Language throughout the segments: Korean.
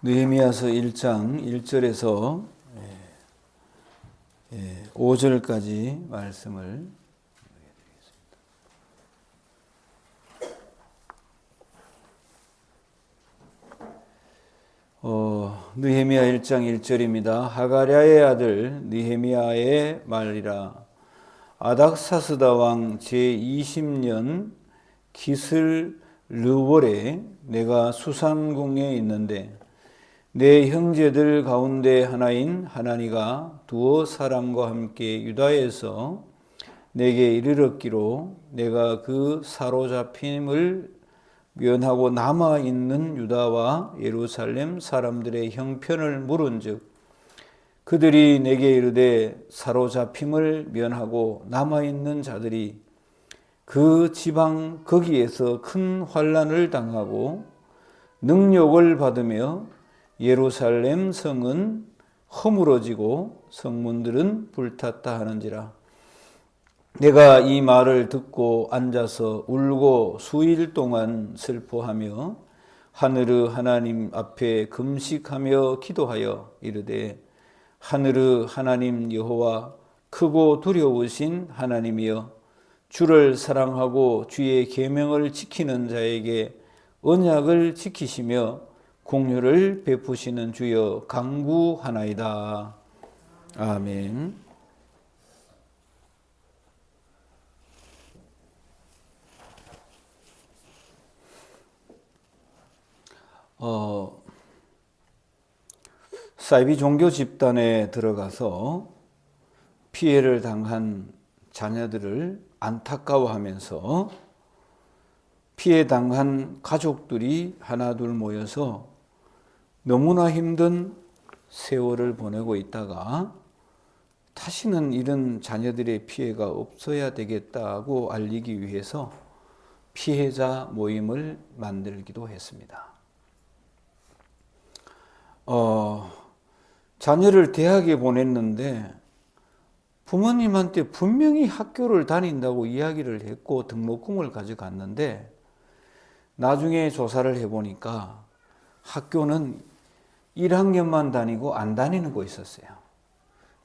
느헤미야서 1장 1절에서 5절까지 말씀을 느헤미야 1장 1절입니다. 하가랴의 아들 느헤미야의 말이라. 아닥사스다 왕 제20년 기슬르월에 내가 수산궁에 있는데 내 형제들 가운데 하나인 하나니가 두어 사람과 함께 유다에서 내게 이르렀기로 내가 그 사로잡힘을 면하고 남아있는 유다와 예루살렘 사람들의 형편을 물은즉 그들이 내게 이르되 사로잡힘을 면하고 남아있는 자들이 그 지방 거기에서 큰 환난을 당하고 능욕을 받으며 예루살렘 성은 허물어지고 성문들은 불탔다 하는지라. 내가 이 말을 듣고 앉아서 울고 수일 동안 슬퍼하며 하늘의 하나님 앞에 금식하며 기도하여 이르되 하늘의 하나님 여호와 크고 두려우신 하나님이여 주를 사랑하고 주의 계명을 지키는 자에게 언약을 지키시며 공효를 베푸시는 주여 간구하나이다. 아멘. 사이비 종교 집단에 들어가서 피해를 당한 자녀들을 안타까워하면서 피해 당한 가족들이 하나둘 모여서 너무나 힘든 세월을 보내고 있다가 다시는 이런 자녀들의 피해가 없어야 되겠다고 알리기 위해서 피해자 모임을 만들기도 했습니다. 자녀를 대학에 보냈는데 부모님한테 분명히 학교를 다닌다고 이야기를 했고 등록금을 가져갔는데 나중에 조사를 해보니까 학교는 1학년만 다니고 안 다니는 거 있었어요.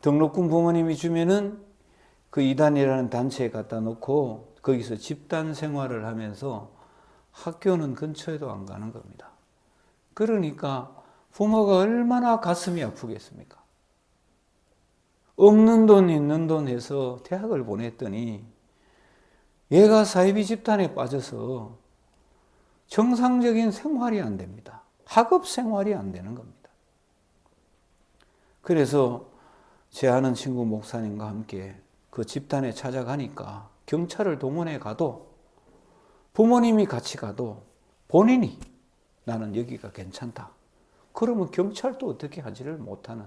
등록금 부모님이 주면은 그 이단이라는 단체에 갖다 놓고 거기서 집단 생활을 하면서 학교는 근처에도 안 가는 겁니다. 그러니까 부모가 얼마나 가슴이 아프겠습니까? 없는 돈 있는 돈 해서 대학을 보냈더니 얘가 사이비 집단에 빠져서 정상적인 생활이 안 됩니다. 학업 생활이 안 되는 겁니다. 그래서 제 아는 친구 목사님과 함께 그 집단에 찾아가니까 경찰을 동원해 가도 부모님이 같이 가도 본인이 나는 여기가 괜찮다. 그러면 경찰도 어떻게 하지를 못하는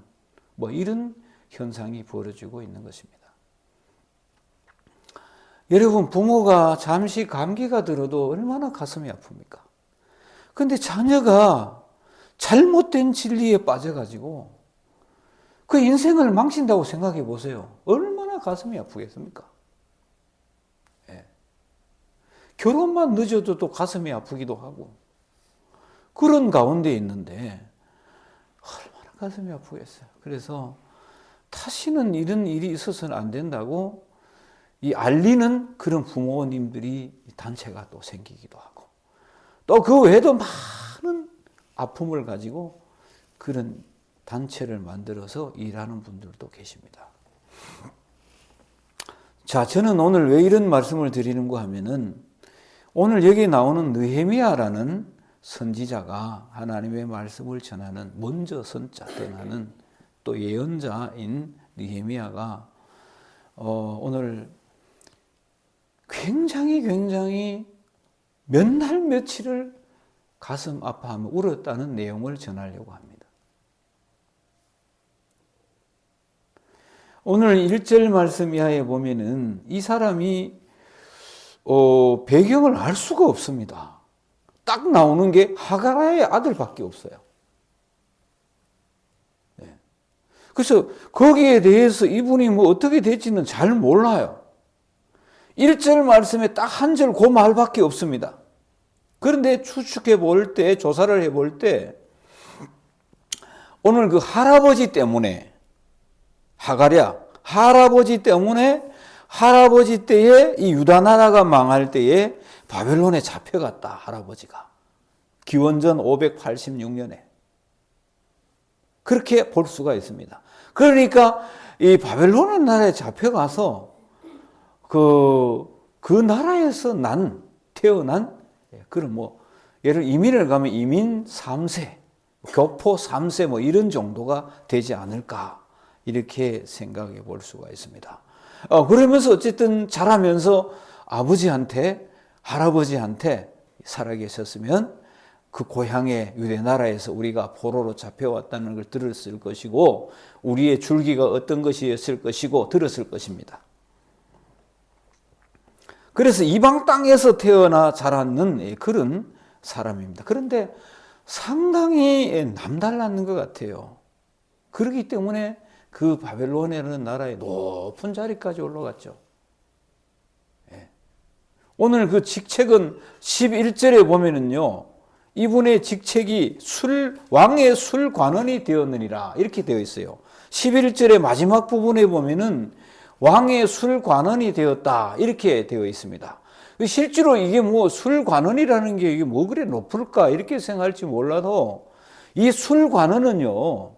이런 현상이 벌어지고 있는 것입니다. 여러분, 부모가 잠시 감기가 들어도 얼마나 가슴이 아픕니까? 근데 자녀가 잘못된 진리에 빠져가지고 그 인생을 망친다고 생각해 보세요. 얼마나 가슴이 아프겠습니까? 예. 결혼만 늦어도 또 가슴이 아프기도 하고 그런 가운데 있는데 얼마나 가슴이 아프겠어요. 그래서 다시는 이런 일이 있어서는 안 된다고 이 알리는 그런 부모님들이 단체가 또 생기기도 하고 또 그 외에도 많은 아픔을 가지고 그런 단체를 만들어서 일하는 분들도 계십니다. 자, 저는 오늘 왜 이런 말씀을 드리는가 하면은 오늘 여기 나오는 느헤미야라는 선지자가 하나님의 말씀을 전하는 먼저 선자 전하는 또 예언자인 느헤미야가 오늘 굉장히 몇 날 며칠을 가슴 아파하며 울었다는 내용을 전하려고 합니다. 오늘 1절 말씀 이하에 보면은 이 사람이 배경을 알 수가 없습니다. 딱 나오는 게 하가랴의 아들밖에 없어요. 네. 그래서 거기에 대해서 이분이 어떻게 될지는 잘 몰라요. 1절 말씀에 딱 한 절 그 말밖에 없습니다. 그런데 추측해 볼 때, 조사를 해 볼 때 오늘 그 할아버지 때문에 하가랴 할아버지 때문에 할아버지 때에 이 유다 나라가 망할 때에 바벨론에 잡혀갔다. 할아버지가 기원전 586년에 그렇게 볼 수가 있습니다. 그러니까 이 바벨론 나라에 잡혀가서 그 나라에서 태어난 그런 예를 이민을 가면 이민 3세, 교포 3세 이런 정도가 되지 않을까 이렇게 생각해 볼 수가 있습니다. 그러면서 어쨌든 자라면서 아버지한테 할아버지한테 살아계셨으면 그 고향의 유대 나라에서 우리가 포로로 잡혀왔다는 걸 들었을 것이고 우리의 줄기가 어떤 것이었을 것이고 들었을 것입니다. 그래서 이방 땅에서 태어나 자랐는 그런 사람입니다. 그런데 상당히 남달랐는 것 같아요. 그렇기 때문에 그 바벨론이라는 나라의 높은 자리까지 올라갔죠. 오늘 그 직책은 11절에 보면은요, 이분의 직책이 왕의 술관원이 되었느니라 이렇게 되어 있어요. 11절의 마지막 부분에 보면은 왕의 술관원이 되었다 이렇게 되어 있습니다. 실제로 이게 술관원이라는 게 이게 그래 높을까 이렇게 생각할지 몰라도 이 술관원은요,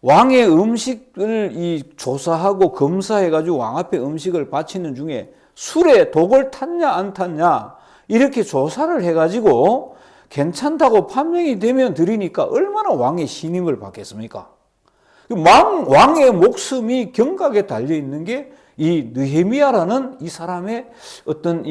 왕의 음식을 조사하고 검사해가지고 왕 앞에 음식을 바치는 중에 술에 독을 탔냐 안 탔냐 이렇게 조사를 해가지고 괜찮다고 판명이 되면 드리니까 얼마나 왕의 신임을 받겠습니까? 왕의 목숨이 경각에 달려 있는 게 이 느헤미야라는 이 사람의 어떤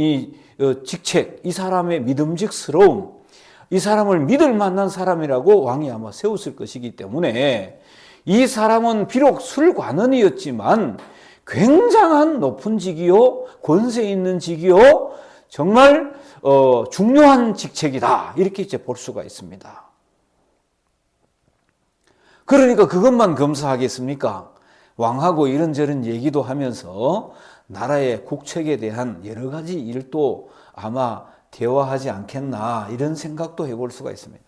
직책, 이 사람의 믿음직스러움, 이 사람을 믿을 만한 사람이라고 왕이 아마 세웠을 것이기 때문에 이 사람은 비록 술관원이었지만 굉장한 높은 직이요, 권세 있는 직이요, 정말 중요한 직책이다 이렇게 이제 볼 수가 있습니다. 그러니까 그것만 검사하겠습니까? 왕하고 이런저런 얘기도 하면서 나라의 국책에 대한 여러 가지 일도 아마 대화하지 않겠나 이런 생각도 해볼 수가 있습니다.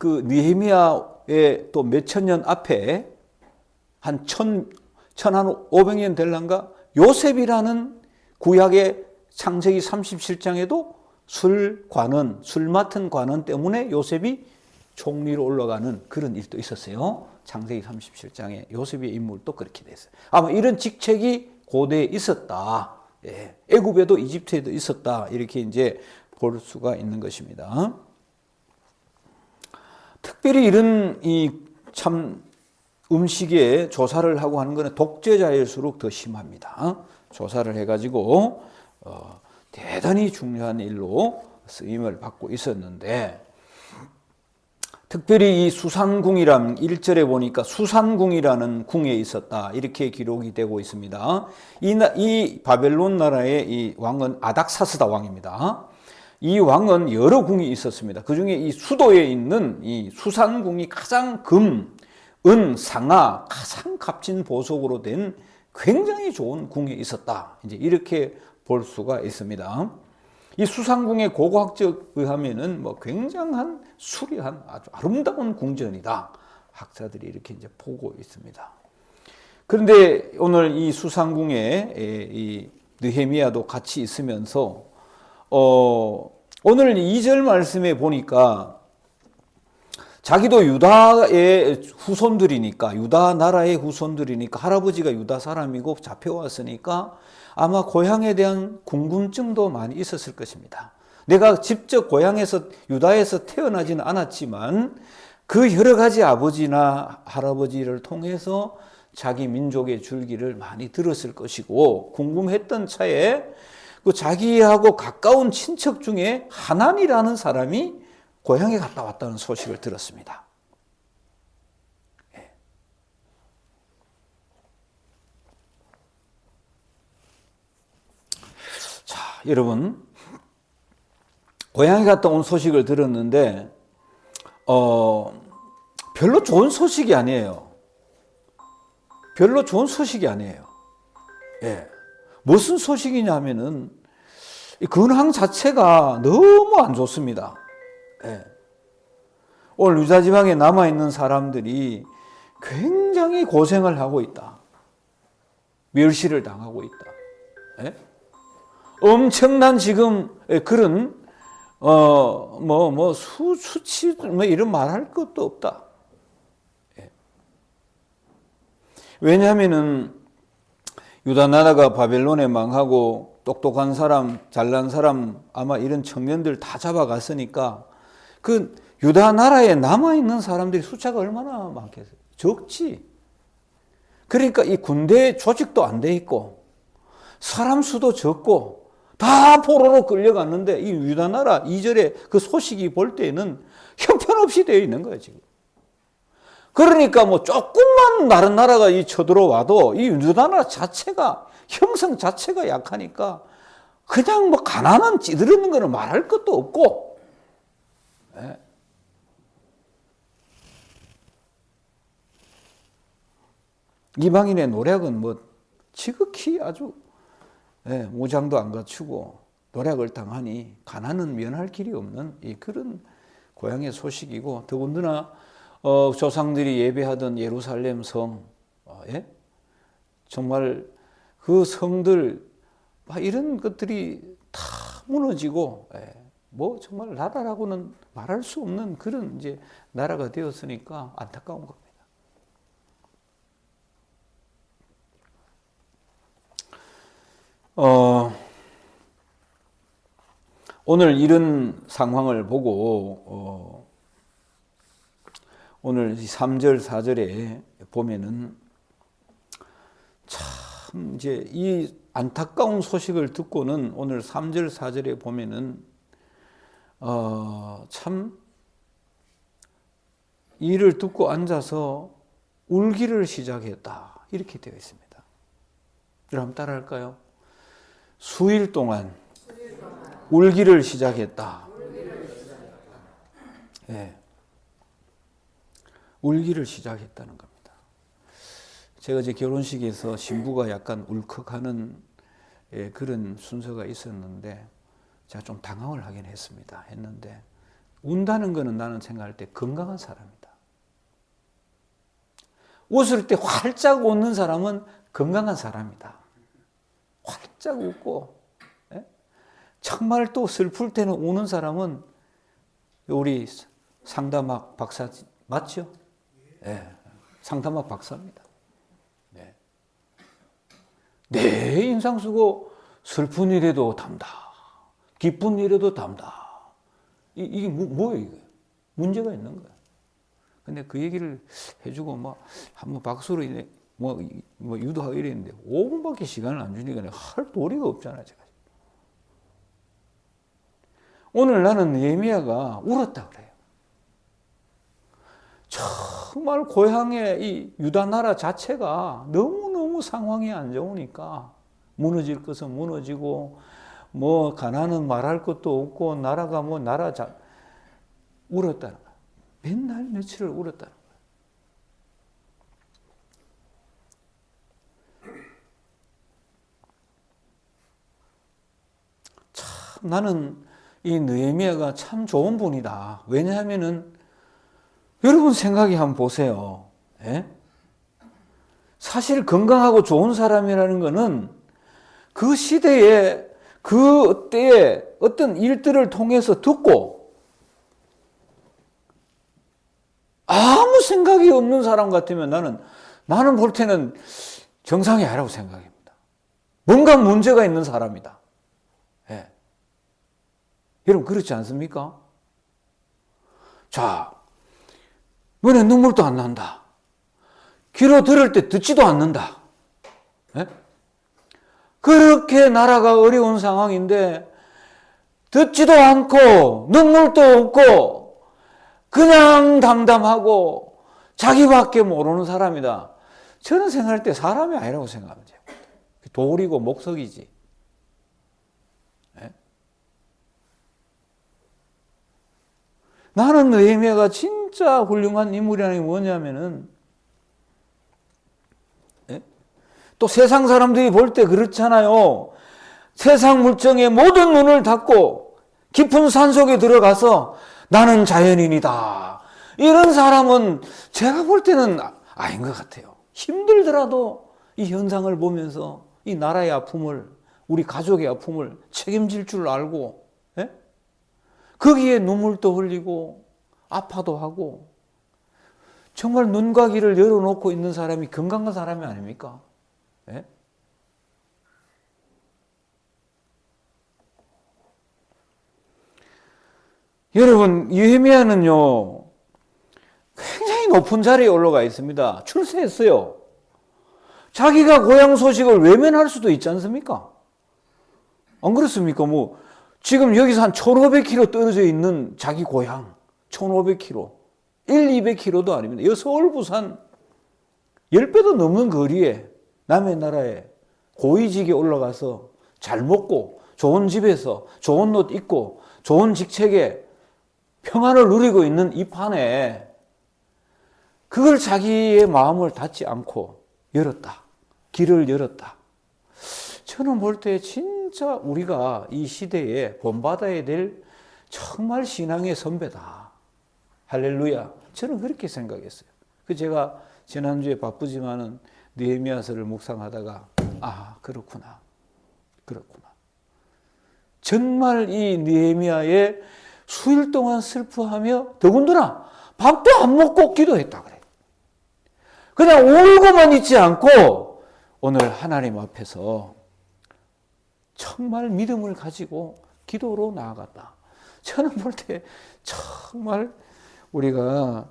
느헤미야의 또 몇천 년 앞에 한 1500년 될란가 요셉이라는 구약의 창세기 37장에도 술 맡은 관원 때문에 요셉이 총리로 올라가는 그런 일도 있었어요. 창세기 37장에 요셉의 인물도 그렇게 됐어요. 아마 이런 직책이 고대에 있었다. 애굽에도 이집트에도 있었다. 이렇게 이제 볼 수가 있는 것입니다. 특별히 이런 참 음식에 조사를 하고 하는 것은 독재자일수록 더 심합니다. 조사를 해가지고 대단히 중요한 일로 쓰임을 받고 있었는데 특별히 이 수산궁이란 1절에 보니까 수산궁이라는 궁에 있었다 이렇게 기록이 되고 있습니다. 이 바벨론 나라의 이 왕은 아닥사스다 왕입니다. 이 왕은 여러 궁이 있었습니다. 그 중에 이 수도에 있는 이 수산궁이 가장 금, 은, 상아, 가장 값진 보석으로 된 굉장히 좋은 궁에 있었다. 이제 이렇게 볼 수가 있습니다. 이 수산궁의 고고학적 의하면은 굉장한 수려한 아주 아름다운 궁전이다. 학자들이 이렇게 이제 보고 있습니다. 그런데 오늘 이 수산궁에 이 느헤미야도 같이 있으면서 오늘 2절 말씀에 보니까 자기도 유다의 후손들이니까 유다 나라의 후손들이니까 할아버지가 유다 사람이고 잡혀왔으니까 아마 고향에 대한 궁금증도 많이 있었을 것입니다. 내가 직접 고향에서 유다에서 태어나지는 않았지만 그 여러 가지 아버지나 할아버지를 통해서 자기 민족의 줄기를 많이 들었을 것이고 궁금했던 차에 그 자기하고 가까운 친척 중에 하난이라는 사람이 고향에 갔다 왔다는 소식을 들었습니다. 자, 여러분 고향에 갔다 온 소식을 들었는데 별로 좋은 소식이 아니에요. 별로 좋은 소식이 아니에요. 무슨 소식이냐면은 이 근황 자체가 너무 안 좋습니다. 예. 오늘 유다 지방에 남아 있는 사람들이 굉장히 고생을 하고 있다. 멸시를 당하고 있다. 예? 엄청난 지금 그런 수치 이런 말할 것도 없다. 예. 왜냐하면은 유다 나라가 바벨론에 망하고 똑똑한 사람, 잘난 사람 아마 이런 청년들 다 잡아갔으니까 그 유다 나라에 남아 있는 사람들이 숫자가 얼마나 많겠어요? 적지. 그러니까 이 군대 조직도 안 돼 있고 사람 수도 적고 다 포로로 끌려갔는데 이 유다 나라 이절에 그 소식이 볼 때는 형편없이 되어 있는 거예요, 지금. 그러니까 뭐 조금만 다른 나라가 쳐들어와도 이 유다 나라 자체가 형성 자체가 약하니까 그냥 뭐 가난한 찌들었는 거는 말할 것도 없고. 예. 이방인의 노력은 뭐 지극히 아주 무장도 안 갖추고 노력을 당하니 가난은 면할 길이 없는 그런 고향의 소식이고, 더군다나 조상들이 예배하던 예루살렘 성, 정말 그 성들 이런 것들이 다 무너지고 뭐 정말 나라라고는 말할 수 없는 그런 이제 나라가 되었으니까 안타까운 겁니다. 오늘 이런 상황을 보고 오늘 3절 4절에 보면은 참 이제 이 안타까운 소식을 듣고는 오늘 3절 4절에 보면은 참 이를 듣고 앉아서 울기를 시작했다 이렇게 되어 있습니다. 여러분 따라 할까요? 수일 동안 울기를 시작했다. 예. 울기를 시작했다는 겁니다. 제가 제 결혼식에서 신부가 약간 울컥하는 그런 순서가 있었는데 제가 좀 당황을 하긴 했는데 운다는 거는 나는 생각할 때 건강한 사람이다. 웃을 때 활짝 웃는 사람은 건강한 사람이다. 활짝 웃고 정말 또 슬플 때는 우는 사람은 우리 상담학 박사 맞죠? 네, 상담학 박사입니다. 네. 내 인상 쓰고 슬픈 일에도 담다, 기쁜 일에도 담다. 이게 뭐예요? 이게 문제가 있는 거야. 근데 그 얘기를 해주고 한번 박수로 유도하고 이랬는데 5분밖에 시간을 안 주니까 할 도리가 없잖아요, 제가. 오늘 나는 느헤미야가 울었다 그래요. 정말 고향의 이 유다 나라 자체가 너무너무 상황이 안 좋으니까 무너질 것은 무너지고 가난은 말할 것도 없고 나라가 울었다는 거야. 맨날 며칠을 울었다는 거야. 참 나는 이 느헤미야가 참 좋은 분이다. 왜냐하면은 여러분 생각해 한번 보세요. 사실 건강하고 좋은 사람이라는 것은 그 시대에 그 때에 어떤 일들을 통해서 듣고 아무 생각이 없는 사람 같으면 나는 볼 때는 정상이 아니라고 생각합니다. 뭔가 문제가 있는 사람이다. 여러분 그렇지 않습니까? 자, 눈에 눈물도 안 난다. 귀로 들을 때 듣지도 않는다. 그렇게 나라가 어려운 상황인데 듣지도 않고 눈물도 없고 그냥 담담하고 자기밖에 모르는 사람이다. 저는 생각할 때 사람이 아니라고 생각합니다. 돌이고 목석이지. 나는 느헤미야가 진짜 훌륭한 인물이라는 게 뭐냐면은 또 세상 사람들이 볼 때 그렇잖아요. 세상 물정에 모든 눈을 닫고 깊은 산속에 들어가서 나는 자연인이다. 이런 사람은 제가 볼 때는 아닌 것 같아요. 힘들더라도 이 현상을 보면서 이 나라의 아픔을, 우리 가족의 아픔을 책임질 줄 알고, 예? 거기에 눈물도 흘리고 아파도 하고, 정말 눈과 귀를 열어놓고 있는 사람이 건강한 사람이 아닙니까? 예? 여러분, 예레미야는요 굉장히 높은 자리에 올라가 있습니다. 출세했어요. 자기가 고향 소식을 외면할 수도 있지 않습니까? 안 그렇습니까? 뭐 지금 여기서 한 1500km 떨어져 있는 자기 고향 1500km 200km도 아닙니다. 이 서울 부산 10배도 넘는 거리에 남의 나라에 고위직에 올라가서 잘 먹고 좋은 집에서 좋은 옷 입고 좋은 직책에 평안을 누리고 있는 이 판에 그걸 자기의 마음을 닫지 않고 열었다. 길을 열었다. 저는 볼 때 진짜 우리가 이 시대에 본받아야 될 정말 신앙의 선배다. 할렐루야. 저는 그렇게 생각했어요. 제가 지난주에 바쁘지만은 느헤미야서를 묵상하다가 그렇구나. 정말 이 느헤미야의 수일 동안 슬퍼하며 더군다나 밥도 안 먹고 기도했다 그래. 그냥 울고만 있지 않고 오늘 하나님 앞에서 정말 믿음을 가지고 기도로 나아갔다. 저는 볼 때 정말 우리가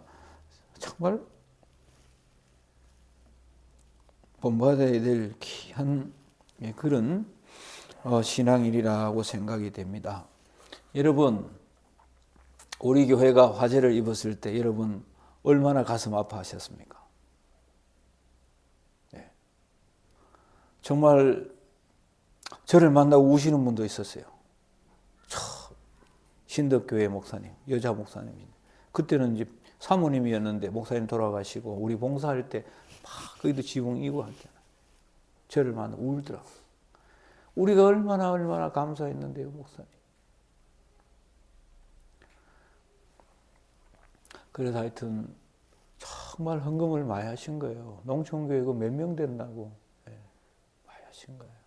정말 본받아야 될 귀한 그런 신앙일이라고 생각이 됩니다. 여러분, 우리 교회가 화재를 입었을 때 여러분 얼마나 가슴 아파하셨습니까? 네. 정말 저를 만나고 우시는 분도 있었어요. 신덕교회 목사님, 여자 목사님인데 그때는 이제 사모님이었는데 목사님 돌아가시고 우리 봉사할 때 막 거기도 지붕 이고 할 때는 저를 만나 울더라고요. 우리가 얼마나 감사했는데요, 목사님. 그래서 하여튼 정말 헌금을 많이 하신 거예요. 농촌교회 그 몇 명 된다고 많이 하신 거예요.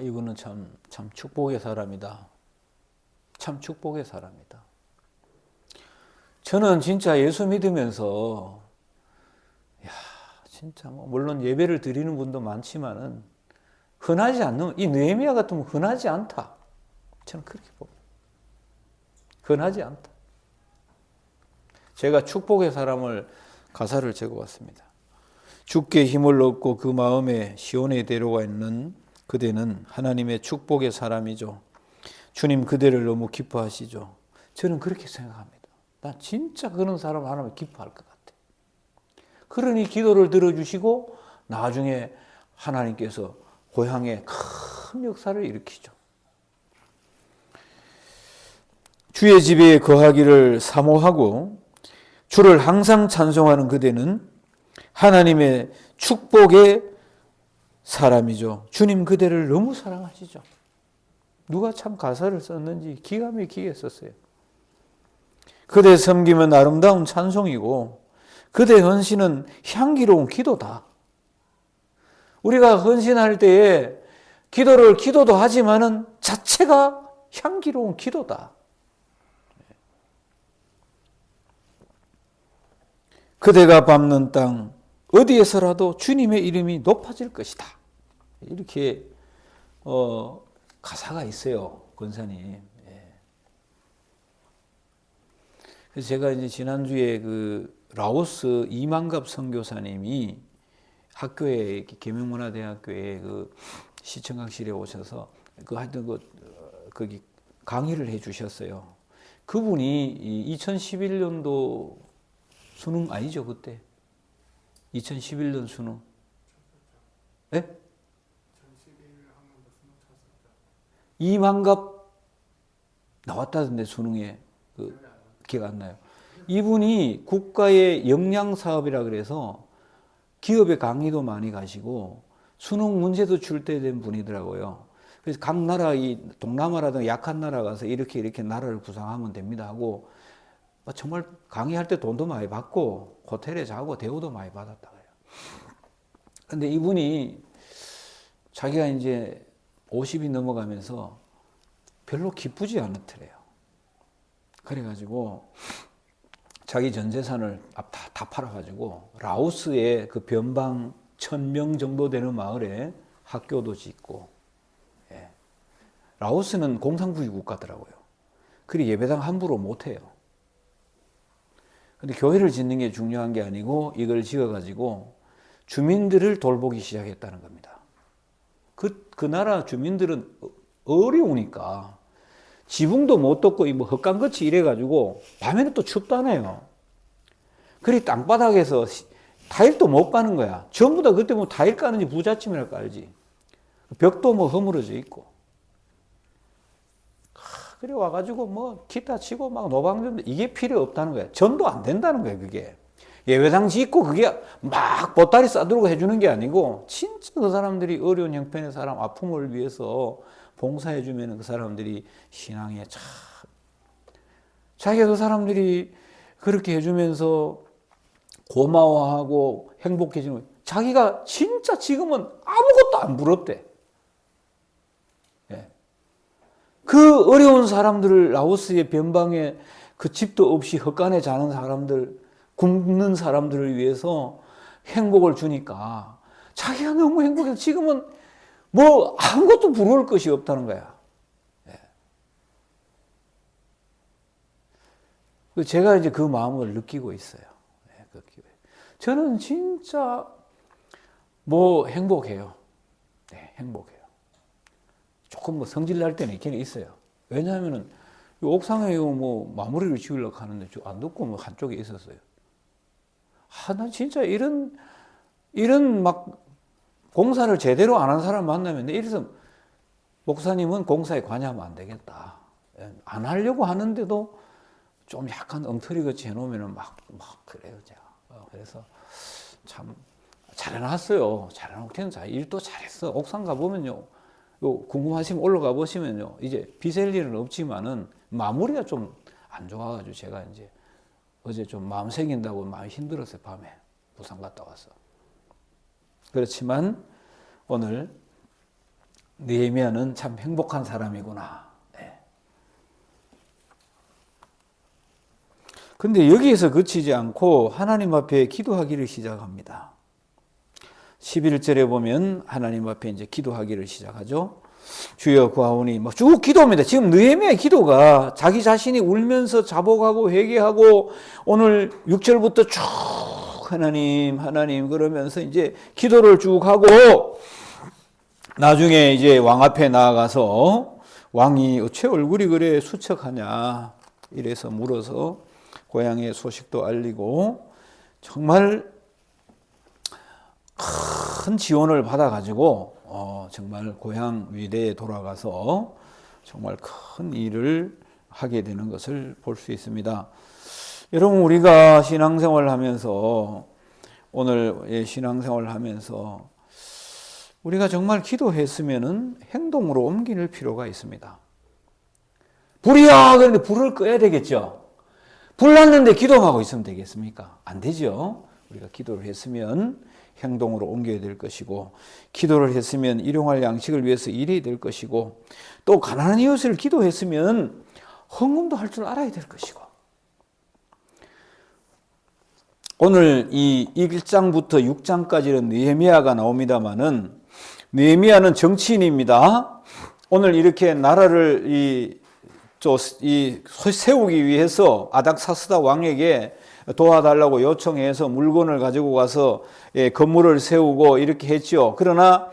이분은 참 축복의 사람이다. 참 축복의 사람이다. 저는 진짜 예수 믿으면서 진짜 물론 예배를 드리는 분도 많지만은 흔하지 않는, 이 느헤미야 같으면 흔하지 않다. 저는 그렇게 봅니다. 흔하지 않다. 제가 축복의 사람을 가사를 적어왔습니다. 주께 힘을 얻고 그 마음에 시온에 데려가 있는 그대는 하나님의 축복의 사람이죠. 주님 그대를 너무 기뻐하시죠. 저는 그렇게 생각합니다. 나 진짜 그런 사람 하나면 기뻐할 것 같아. 그러니 기도를 들어주시고 나중에 하나님께서 고향에 큰 역사를 일으키죠. 주의 집에 거하기를 사모하고 주를 항상 찬송하는 그대는 하나님의 축복의 사람이죠. 주님 그대를 너무 사랑하시죠. 누가 참 가사를 썼는지 기가 막히게 썼어요. 그대 섬기면 아름다운 찬송이고 그대 헌신은 향기로운 기도다. 우리가 헌신할 때에 기도도 하지만은 자체가 향기로운 기도다. 그대가 밟는 땅 어디에서라도 주님의 이름이 높아질 것이다. 이렇게 가사가 있어요, 권사님. 그래서 제가 이제 지난주에 그 라오스 이만갑 선교사님이 학교에 계명문화대학교에 그 시청각실에 오셔서 하여튼 거기 강의를 해주셨어요. 그분이 2011년도 수능 아니죠 그때? 2011년 수능. 네? 이만갑 나왔다던데 수능에 기억 안 나요. 이분이 국가의 역량 사업이라 그래서 기업의 강의도 많이 가시고 수능 문제도 출제된 분이더라고요. 그래서 각 나라, 이 동남아라든가 약한 나라 가서 이렇게 나라를 구상하면 됩니다 하고 정말 강의할 때 돈도 많이 받고 호텔에 자고 대우도 많이 받았다 그래요. 근데 이분이 자기가 이제 50이 넘어가면서 별로 기쁘지 않았더래요. 그래가지고 자기 전 재산을 다 팔아가지고 라오스의 그 변방 1000명 정도 되는 마을에 학교도 짓고, 예. 라오스는 공산주의 국가더라고요. 그리 예배당 함부로 못해요. 근데 교회를 짓는 게 중요한 게 아니고 이걸 지어가지고 주민들을 돌보기 시작했다는 겁니다. 그 나라 주민들은 어려우니까 지붕도 못 덮고 뭐 헛간같이 이래가지고 밤에는 또 춥다네요. 그리 땅바닥에서 타일도 못 까는 거야. 전부 다 그때 뭐 타일 까는지 부잣집이나 깔지. 벽도 뭐 허물어져 있고. 그래 와가지고 뭐 기타 치고 막 노방전도 이게 필요 없다는 거야. 전도 안 된다는 거야 그게. 예배당 짓고 그게 막 보따리 싸들고 해주는 게 아니고 진짜 그 사람들이 어려운 형편의 사람 아픔을 위해서 봉사해주면 그 사람들이 신앙에 참 자기가 그 사람들이 그렇게 해주면서 고마워하고 행복해지는 자기가 진짜 지금은 아무것도 안 부럽대. 예. 그 어려운 사람들을 라오스의 변방에 그 집도 없이 헛간에 자는 사람들 굶는 사람들을 위해서 행복을 주니까 자기가 너무 행복해서 지금은 뭐 아무것도 부러울 것이 없다는 거야. 예. 제가 이제 그 마음을 느끼고 있어요. 저는 진짜 뭐 행복해요. 네, 행복해요. 조금 뭐 성질 날 때는 있긴 있어요. 왜냐하면은 옥상에 뭐 마무리를 지으려고 하는데 안 듣고 뭐 한쪽에 있었어요. 나 진짜 이런 막 공사를 제대로 안 한 사람 만나면 이래서 목사님은 공사에 관여하면 안 되겠다. 안 하려고 하는데도 좀 약간 엉터리같이 해놓으면 막 그래요, 제가. 그래서 참 잘해놨어요. 잘해놓긴 일도 잘했어. 옥상 가보면요. 궁금하시면 올라가 보시면요. 이제 빚을 일은 없지만은 마무리가 좀 안 좋아가지고 제가 이제 어제 좀 마음 새긴다고 마음이 힘들었어요. 밤에 부산 갔다 와서. 그렇지만 오늘 느헤미야는 참 행복한 사람이구나. 네. 근데 여기에서 그치지 않고 하나님 앞에 기도하기를 시작합니다. 11절에 보면 하나님 앞에 이제 기도하기를 시작하죠. 주여 구하오니 막 쭉 기도합니다. 지금 느헤미야의 기도가 자기 자신이 울면서 자복하고 회개하고 오늘 6절부터 쭉 하나님 그러면서 이제 기도를 쭉 하고 나중에 이제 왕 앞에 나아가서 왕이 어째 얼굴이 그래 수척하냐 이래서 물어서 고향의 소식도 알리고 정말 큰 지원을 받아가지고 정말 고향 위대에 돌아가서 정말 큰 일을 하게 되는 것을 볼 수 있습니다. 여러분 우리가 신앙생활을 하면서 오늘 신앙생활을 하면서 우리가 정말 기도했으면은 행동으로 옮길 필요가 있습니다. 불이야 그런데 불을 꺼야 되겠죠. 불 났는데 기도만 하고 있으면 되겠습니까? 안 되죠. 우리가 기도를 했으면 행동으로 옮겨야 될 것이고 기도를 했으면 일용할 양식을 위해서 일해야 될 것이고 또 가난한 이웃을 기도했으면 헌금도 할 줄 알아야 될 것이고 오늘 이 1장부터 6장까지는 느헤미야가 나옵니다마는 느헤미야는 정치인입니다. 오늘 이렇게 나라를 세우기 위해서 아닥사스다 왕에게 도와달라고 요청해서 물건을 가지고 가서 건물을 세우고 이렇게 했죠. 그러나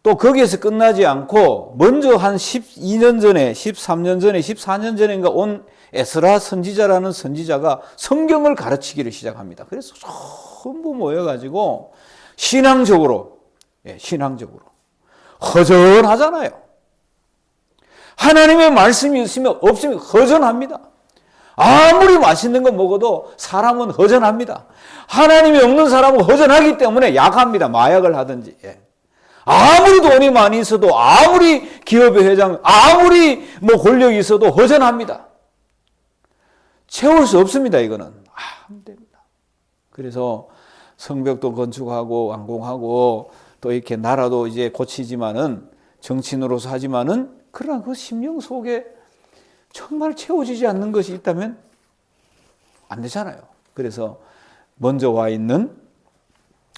또 거기에서 끝나지 않고 먼저 한 12년 전에 13년 전에 14년 전인가 온 에스라 선지자라는 선지자가 성경을 가르치기를 시작합니다. 그래서 전부 모여가지고 신앙적으로 허전하잖아요. 하나님의 말씀이 있으면 없으면 허전합니다. 아무리 맛있는 거 먹어도 사람은 허전합니다. 하나님이 없는 사람은 허전하기 때문에 약합니다. 마약을 하든지. 아무리 돈이 많이 있어도, 아무리 기업의 회장, 아무리 뭐 권력이 있어도 허전합니다. 채울 수 없습니다. 이거는 안 됩니다. 그래서 성벽도 건축하고 완공하고 또 이렇게 나라도 이제 고치지만은, 정치인으로서 하지만은, 그러나 그 심령 속에 정말 채워지지 않는 것이 있다면 안 되잖아요. 그래서 먼저 와 있는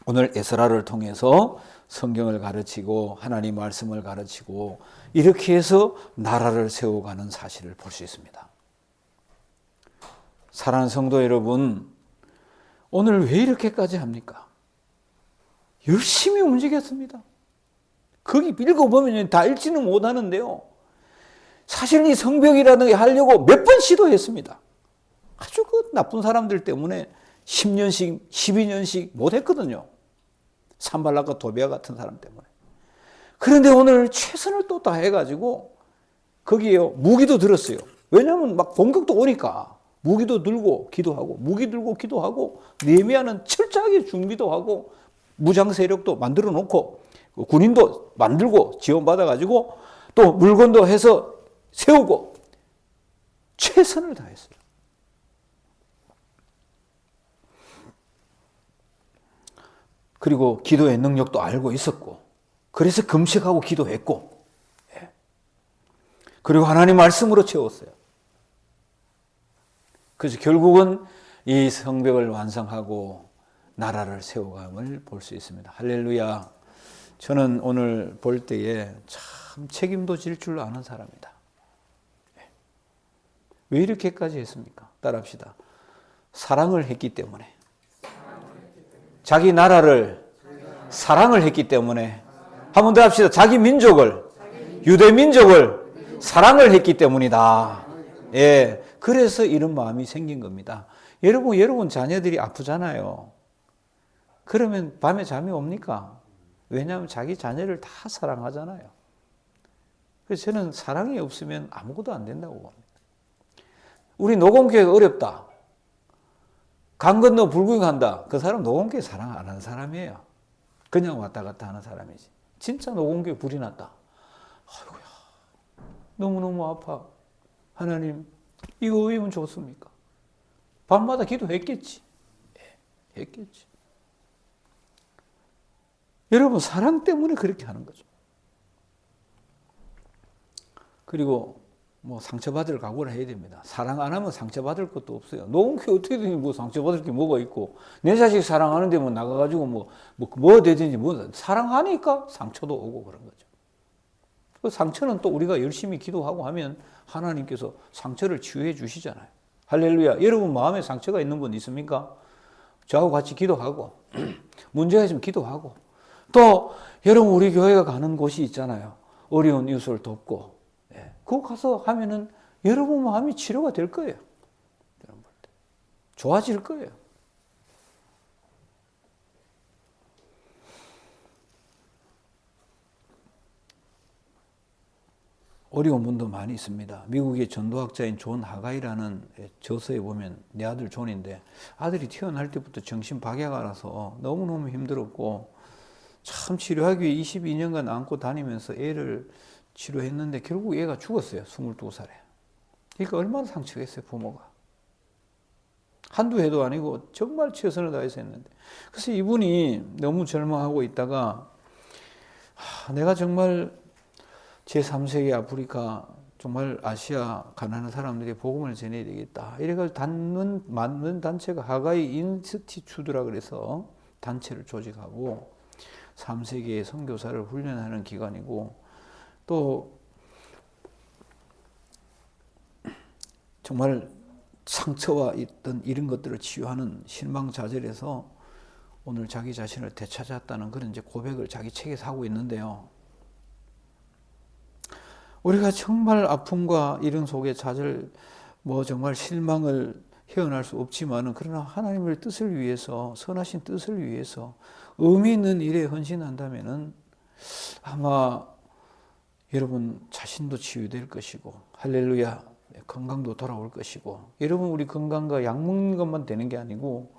오늘 에스라를 통해서 성경을 가르치고 하나님 말씀을 가르치고 이렇게 해서 나라를 세워가는 사실을 볼 수 있습니다. 사랑하는 성도 여러분, 오늘 왜 이렇게까지 합니까? 열심히 움직였습니다. 거기 읽어보면 다 읽지는 못하는데요. 사실 이 성벽이라는 게 하려고 몇 번 시도했습니다. 아주 그 나쁜 사람들 때문에 10년씩, 12년씩 못했거든요. 산발락과 도비아 같은 사람 때문에. 그런데 오늘 최선을 또 다해가지고 거기에 무기도 들었어요. 왜냐하면 막 공격도 오니까 무기도 들고 기도하고, 무기 들고 기도하고, 느헤미야는 철저하게 준비도 하고 무장 세력도 만들어 놓고 군인도 만들고 지원받아가지고 또 물건도 해서 세우고 최선을 다했어요. 그리고 기도의 능력도 알고 있었고, 그래서 금식하고 기도했고, 그리고 하나님 말씀으로 채웠어요. 그래서 결국은 이 성벽을 완성하고 나라를 세워감을 볼 수 있습니다. 할렐루야. 저는 오늘 볼 때에 참 책임도 질 줄 아는 사람이다. 왜 이렇게까지 했습니까? 따라합시다. 사랑을 했기 때문에. 자기 나라를 사랑을 했기 때문에. 한 번 더 합시다. 자기 민족을, 유대 민족을 사랑을 했기 때문이다. 예. 그래서 이런 마음이 생긴 겁니다. 여러분 자녀들이 아프잖아요. 그러면 밤에 잠이 옵니까? 왜냐하면 자기 자녀를 다 사랑하잖아요. 그래서 저는 사랑이 없으면 아무것도 안 된다고 봅니다. 우리 노공교회가 어렵다. 강 건너 불구경한다. 그 사람 노공교회 사랑 안 하는 사람이에요. 그냥 왔다 갔다 하는 사람이지. 진짜 노공교회 불이 났다. 아이고야, 너무너무 아파. 하나님, 이거 왜면 좋습니까? 밤마다 기도했겠지. 했겠지. 여러분, 사랑 때문에 그렇게 하는 거죠. 그리고 뭐 상처받을 각오를 해야 됩니다. 사랑 안 하면 상처받을 것도 없어요. 노원교회 어떻게든지 뭐 상처받을 게 뭐가 있고, 내 자식 사랑하는데 뭐 나가가지고 뭐 되든지 뭐 사랑하니까 상처도 오고 그런 거죠. 그 상처는 또 우리가 열심히 기도하고 하면 하나님께서 상처를 치유해 주시잖아요. 할렐루야. 여러분 마음에 상처가 있는 분 있습니까? 저하고 같이 기도하고 문제가 있으면 기도하고, 또 여러분 우리 교회가 가는 곳이 있잖아요. 어려운 이웃을 돕고, 그거 가서 하면은 여러분 마음이 치료가 될 거예요. 좋아질 거예요. 어려운 분도 많이 있습니다. 미국의 전도학자인 존 하가이라는 저서에 보면, 내 아들 존인데 아들이 태어날 때부터 정신박약이라서 너무너무 힘들었고, 참 치료하기 위해 22년간 안고 다니면서 애를 치료했는데 결국 애가 죽었어요. 22살에. 그러니까 얼마나 상처겠어요, 부모가. 한두 해도 아니고 정말 최선을 다해서 했는데. 그래서 이분이 너무 절망하고 있다가, 내가 정말 제3세계 아프리카, 정말 아시아 가난한 사람들이 복음을 전해야 되겠다. 이래가지고 만든 단체가 하가이 인스티튜드라 그래서 단체를 조직하고 3세계의 선교사를 훈련하는 기관이고, 또 정말 상처와 있던 이런 것들을 치유하는 실망좌절에서 오늘 자기 자신을 되찾았다는 그런 이제 고백을 자기 책에서 하고 있는데요. 우리가 정말 아픔과 이런 속에 좌절, 뭐 정말 실망을 헤어날 수 없지만은, 그러나 하나님의 뜻을 위해서, 선하신 뜻을 위해서 의미 있는 일에 헌신한다면은 아마 여러분 자신도 치유될 것이고, 할렐루야. 건강도 돌아올 것이고, 여러분 우리 건강과 약 먹는 것만 되는 게 아니고,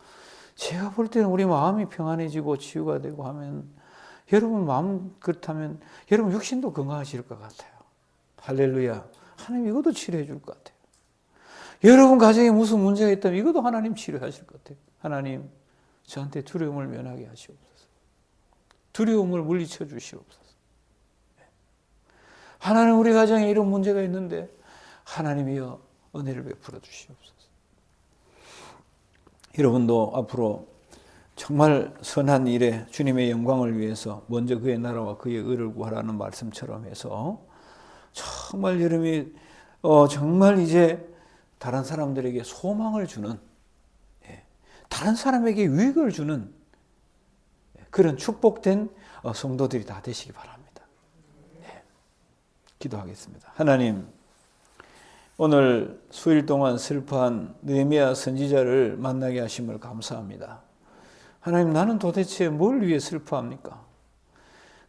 제가 볼 때는 우리 마음이 평안해지고 치유가 되고 하면, 여러분 마음 그렇다면 여러분 육신도 건강하실 것 같아요. 할렐루야. 하나님 이것도 치료해 줄 것 같아요. 여러분 가정에 무슨 문제가 있다면 이것도 하나님 치료하실 것 같아요. 하나님 저한테 두려움을 면하게 하시옵소서. 두려움을 물리쳐 주시옵소서. 하나님 우리 가정에 이런 문제가 있는데 하나님이여 은혜를 베풀어 주시옵소서. 여러분도 앞으로 정말 선한 일에 주님의 영광을 위해서 먼저 그의 나라와 그의 의를 구하라는 말씀처럼 해서 정말 여러분이 정말 이제 다른 사람들에게 소망을 주는, 다른 사람에게 유익을 주는 그런 축복된 성도들이 다 되시기 바랍니다. 기도하겠습니다. 하나님, 오늘 수일 동안 슬퍼한 느헤미야 선지자를 만나게 하심을 감사합니다. 하나님, 나는 도대체 뭘 위해 슬퍼합니까?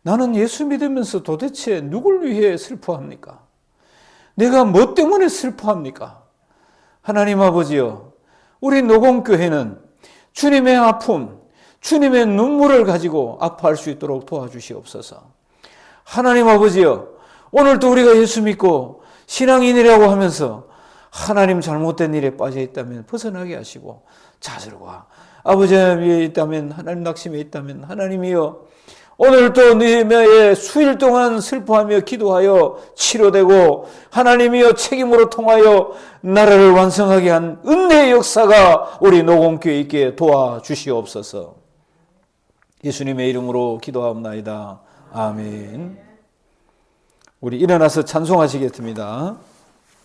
나는 예수 믿으면서 도대체 누굴 위해 슬퍼합니까? 내가 뭐 때문에 슬퍼합니까? 하나님 아버지여, 우리 노공교회는 주님의 아픔, 주님의 눈물을 가지고 아파할 수 있도록 도와주시옵소서. 하나님 아버지여, 오늘도 우리가 예수 믿고 신앙인이라고 하면서 하나님 잘못된 일에 빠져 있다면 벗어나게 하시고, 자절과 아버지 위에 있다면, 하나님 낙심에 있다면 하나님이여, 오늘도 느헤미야의 수일 동안 슬퍼하며 기도하여 치료되고 하나님이여 책임으로 통하여 나라를 완성하게 한 은혜의 역사가 우리 노공교회에 있게 도와주시옵소서. 예수님의 이름으로 기도하옵나이다. 아멘. 우리 일어나서 찬송하시겠습니다.